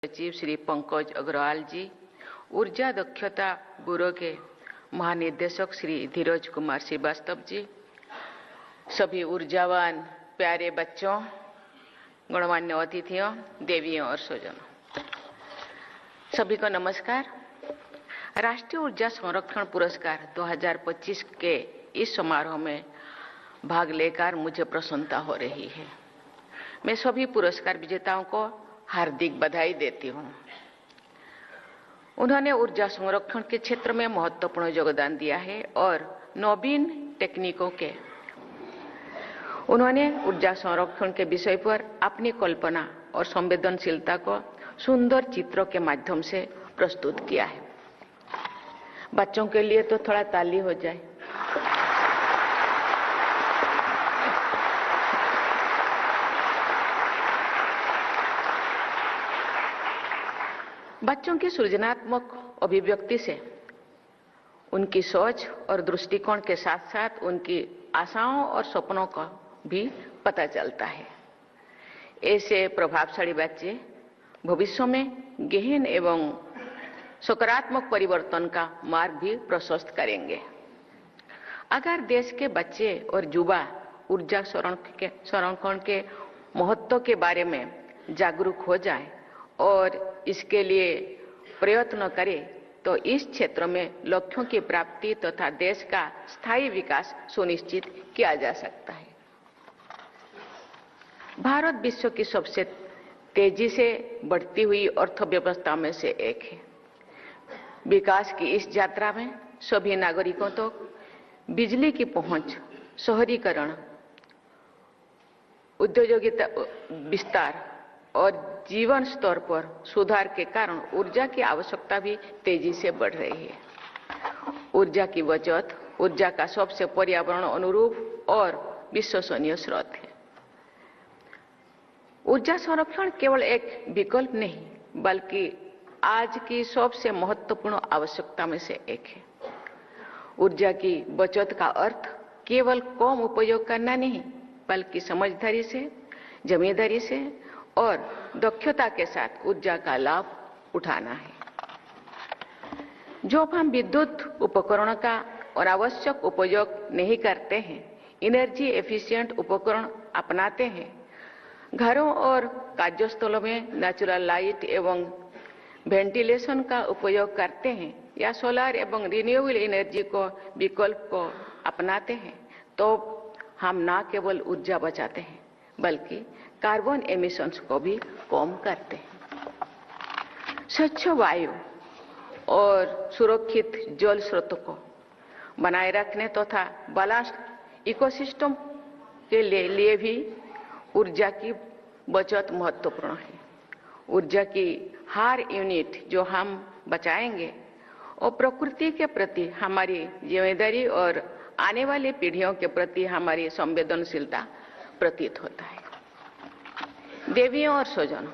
सचिव श्री पंकज अग्रवाल जी, ऊर्जा दक्षता ब्यूरो के महानिदेशक श्री धीरज कुमार श्रीवास्तव जी, सभी ऊर्जावान प्यारे बच्चों, गणमान्य अतिथियों, देवियों और स्वजनों, सभी को नमस्कार। राष्ट्रीय ऊर्जा संरक्षण पुरस्कार 2025 के इस समारोह में भाग लेकर मुझे प्रसन्नता हो रही है। मैं सभी पुरस्कार विजेताओं को हार्दिक बधाई देती हूँ। उन्होंने ऊर्जा संरक्षण के क्षेत्र में महत्वपूर्ण योगदान दिया है और नवीन तकनीकों के उन्होंने ऊर्जा संरक्षण के विषय पर अपनी कल्पना और संवेदनशीलता को सुंदर चित्रों के माध्यम से प्रस्तुत किया है। बच्चों के लिए तो थोड़ा ताली हो जाए। बच्चों की सृजनात्मक अभिव्यक्ति से उनकी सोच और दृष्टिकोण के साथ साथ उनकी आशाओं और सपनों का भी पता चलता है। ऐसे प्रभावशाली बच्चे भविष्य में गहन एवं सकारात्मक परिवर्तन का मार्ग भी प्रशस्त करेंगे। अगर देश के बच्चे और युवा ऊर्जा संरक्षण के महत्व के बारे में जागरूक हो जाए और इसके लिए प्रयत्न करें तो इस क्षेत्र में लक्ष्यों की प्राप्ति तथा देश का स्थायी विकास सुनिश्चित किया जा सकता है। भारत विश्व की सबसे तेजी से बढ़ती हुई अर्थव्यवस्था में से एक है। विकास की इस यात्रा में सभी नागरिकों तक तो बिजली की पहुंच, शहरीकरण, औद्योगिकता विस्तार और जीवन स्तर पर सुधार के कारण ऊर्जा की आवश्यकता भी तेजी से बढ़ रही है। ऊर्जा की बचत ऊर्जा का सबसे पर्यावरण अनुरूप और विश्वसनीय स्रोत है। ऊर्जा संरक्षण केवल एक विकल्प नहीं बल्कि आज की सबसे महत्वपूर्ण आवश्यकता में से एक है। ऊर्जा की बचत का अर्थ केवल कम उपयोग करना नहीं बल्कि समझदारी से, जिम्मेदारी से और दक्षता के साथ ऊर्जा का लाभ उठाना है। जब हम विद्युत उपकरणों का अनावश्यक उपयोग नहीं करते हैं, एनर्जी एफिशिएंट उपकरण अपनाते हैं, घरों और कार्यस्थलों में नेचुरल लाइट एवं वेंटिलेशन का उपयोग करते हैं या सोलर एवं रिन्यूएबल एनर्जी को विकल्प को अपनाते हैं, तो हम न केवल ऊर्जा बचाते हैं बल्कि कार्बन एमिशंस को भी कम करते हैं। स्वच्छ वायु और सुरक्षित जल स्रोतों को बनाए रखने तथा बैलेंस्ड इकोसिस्टम के लिए भी ऊर्जा की बचत महत्वपूर्ण है। ऊर्जा की हर यूनिट जो हम बचाएंगे और प्रकृति के प्रति हमारी जिम्मेदारी और आने वाली पीढ़ियों के प्रति हमारी संवेदनशीलता प्रतीत होता है। देवियों और स्वजनों,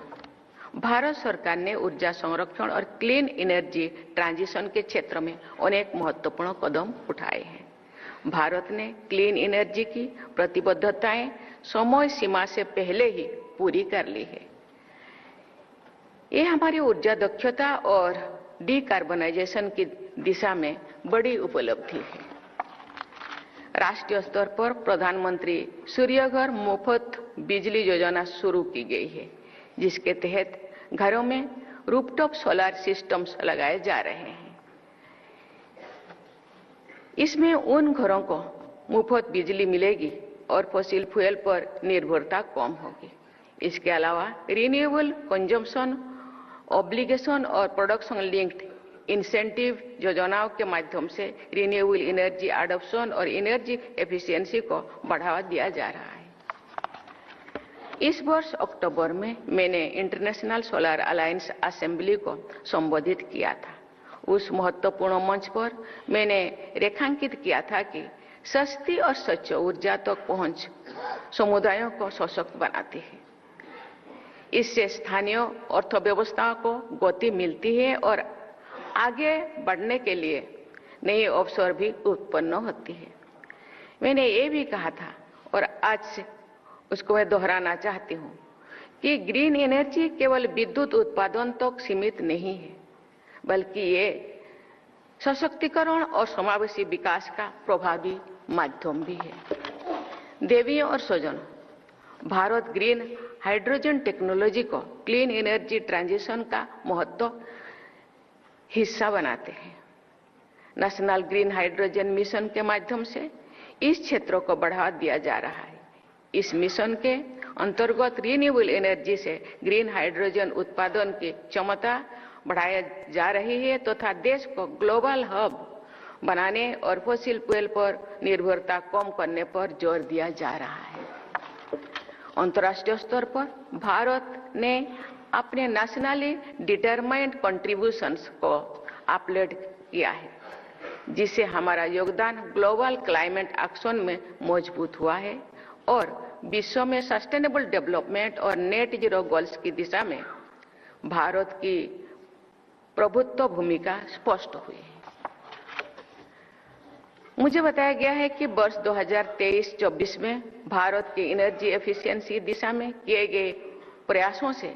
भारत सरकार ने ऊर्जा संरक्षण और क्लीन एनर्जी ट्रांजिशन के क्षेत्र में अनेक महत्वपूर्ण कदम उठाए हैं। भारत ने क्लीन एनर्जी की प्रतिबद्धताएं समय सीमा से पहले ही पूरी कर ली है। ये हमारी ऊर्जा दक्षता और डिकार्बनाइजेशन की दिशा में बड़ी उपलब्धि है। राष्ट्रीय स्तर पर प्रधानमंत्री सूर्यघर मुफ्त बिजली योजना शुरू की गई है, जिसके तहत घरों में रूफटॉप सोलर सिस्टम्स लगाए जा रहे हैं। इसमें उन घरों को मुफ्त बिजली मिलेगी और फॉसिल फ्यूल पर निर्भरता कम होगी। इसके अलावा रिन्यूएबल कंजम्पशन ऑब्लिगेशन और प्रोडक्शन लिंक्ड इंसेंटिव योजनाओं के माध्यम से रिन्यूएबल एनर्जी एडॉप्शन और एनर्जी एफिशिएंसी को बढ़ावा दिया जा रहा है। इस वर्ष अक्टूबर में मैंने इंटरनेशनल सोलर अलायंस असेंबली को संबोधित किया था। उस महत्वपूर्ण मंच पर मैंने रेखांकित किया था कि सस्ती और स्वच्छ ऊर्जा तक पहुंच समुदायों को सशक्त बनाती है। इससे स्थानीय अर्थव्यवस्था को गति मिलती है और आगे बढ़ने के लिए नए अवसर भी उत्पन्न होती है। मैंने ये भी कहा था और आज से उसको मैं दोहराना चाहती हूँ कि ग्रीन एनर्जी केवल विद्युत उत्पादन तक सीमित नहीं है, बल्कि ये सशक्तिकरण और समावेशी विकास का प्रभावी माध्यम भी है। देवियों और स्वजनों, भारत ग्रीन हाइड्रोजन टेक्नोलॉजी को क्लीन एनर्जी ट्रांजिशन का महत्व हिस्सा बनाते हैं। नेशनल ग्रीन हाइड्रोजन मिशन के माध्यम से इस क्षेत्र को बढ़ावा दिया जा रहा है। इस मिशन के अंतर्गत रिन्यूएबल एनर्जी से ग्रीन हाइड्रोजन उत्पादन की क्षमता बढ़ाई जा रही है तथा देश को ग्लोबल हब बनाने और फॉसिल फ्यूल पर निर्भरता कम करने पर जोर दिया जा रहा है। अंतर्राष्ट्रीय स्तर पर भारत ने अपने नेशनली डिटरमाइंड कंट्रीब्यूशंस को अपलोड किया है, जिससे हमारा योगदान ग्लोबल क्लाइमेट एक्शन में मजबूत हुआ है और विश्व में सस्टेनेबल डेवलपमेंट और नेट जीरो गोल्स की दिशा में भारत की प्रभुत्व भूमिका स्पष्ट हुई है। मुझे बताया गया है कि वर्ष 2023-24 में भारत की एनर्जी एफिशिएंसी दिशा में किए गए प्रयासों से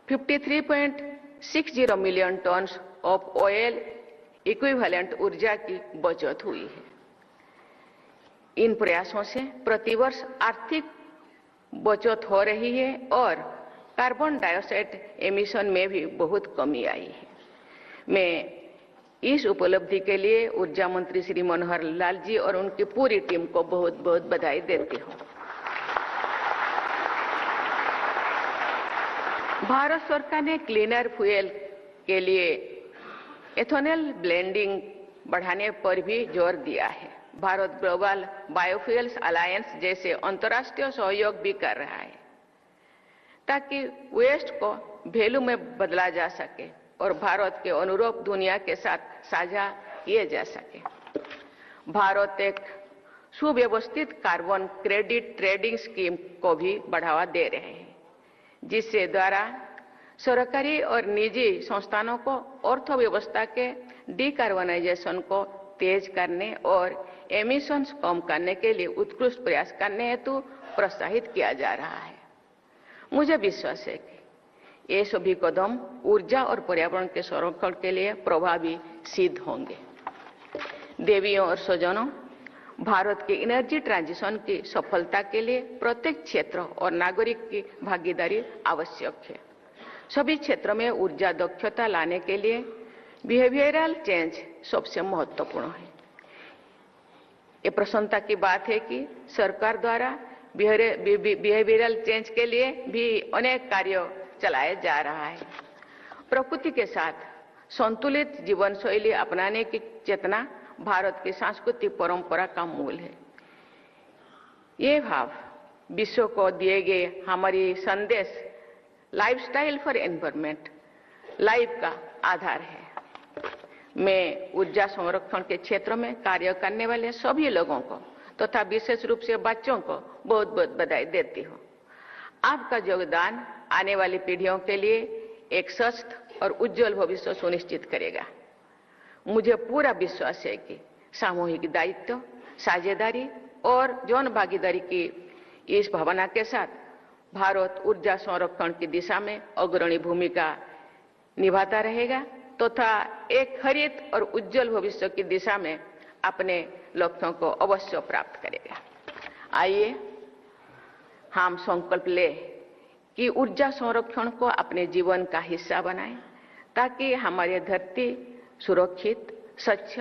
53.60 million tonne of oil equivalent ऊर्जा की बचत हुई है। इन प्रयासों से प्रतिवर्ष आर्थिक बचत हो रही है और कार्बन डाइऑक्साइड एमिशन में भी बहुत कमी आई है। मैं इस उपलब्धि के लिए ऊर्जा मंत्री श्री मनोहर लाल जी और उनकी पूरी टीम को बहुत बहुत बधाई देती हूँ। भारत सरकार ने क्लीनर फ्यूल के लिए एथेनॉल ब्लेंडिंग बढ़ाने पर भी जोर दिया है। भारत ग्लोबल बायोफ्यूल्स अलायंस जैसे अंतर्राष्ट्रीय सहयोग भी कर रहा है ताकि वेस्ट को वैल्यू में बदला जा सके और भारत के अनुरूप दुनिया के साथ साझा किए जा सके। भारत एक सुव्यवस्थित कार्बन क्रेडिट ट्रेडिंग स्कीम को भी बढ़ावा दे रहे हैं, जिससे द्वारा सरकारी और निजी संस्थानों को अर्थव्यवस्था के डिकार्बनाइजेशन को तेज करने और एमिशंस कम करने के लिए उत्कृष्ट प्रयास करने हेतु प्रोत्साहित किया जा रहा है। मुझे विश्वास है कि ये सभी कदम ऊर्जा और पर्यावरण के संरक्षण के लिए प्रभावी सिद्ध होंगे। देवियों और स्वजनों, भारत की एनर्जी ट्रांजिशन की सफलता के लिए प्रत्येक क्षेत्र और नागरिक की भागीदारी आवश्यक है। सभी क्षेत्रों में ऊर्जा दक्षता लाने के लिए बिहेवियरल चेंज सबसे महत्वपूर्ण है। ये प्रसन्नता की बात है कि सरकार द्वारा बिहेवियरल चेंज के लिए भी अनेक कार्य चलाया जा रहा है। प्रकृति के साथ संतुलित जीवन शैली अपनाने की चेतना भारत की सांस्कृतिक परंपरा का मूल है। ये भाव विश्व को दिए गए हमारी संदेश लाइफस्टाइल फॉर एनवायरनमेंट लाइफ का आधार है। मैं ऊर्जा संरक्षण के क्षेत्र में कार्य करने वाले सभी लोगों को तथा विशेष रूप से बच्चों को बहुत बहुत बधाई देती हूँ। आपका योगदान आने वाली पीढ़ियों के लिए एक स्वस्थ और उज्जवल भविष्य सुनिश्चित करेगा। मुझे पूरा विश्वास है कि सामूहिक दायित्व, साझेदारी और जन भागीदारी की इस भावना के साथ भारत ऊर्जा संरक्षण की दिशा में अग्रणी भूमिका निभाता रहेगा तथा एक हरित और उज्जवल भविष्य की दिशा में अपने लक्ष्यों को अवश्य प्राप्त करेगा। आइए हम संकल्प लें कि ऊर्जा संरक्षण को अपने जीवन का हिस्सा बनाएं ताकि हमारी धरती सुरक्षित, स्वच्छ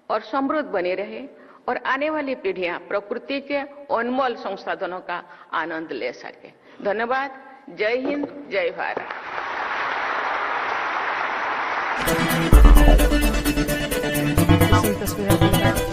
और समृद्ध बनी रहे और आने वाली पीढ़ियां प्रकृति के अनमोल संसाधनों का आनंद ले सके। धन्यवाद। जय हिंद, जय भारत। तस्वीरें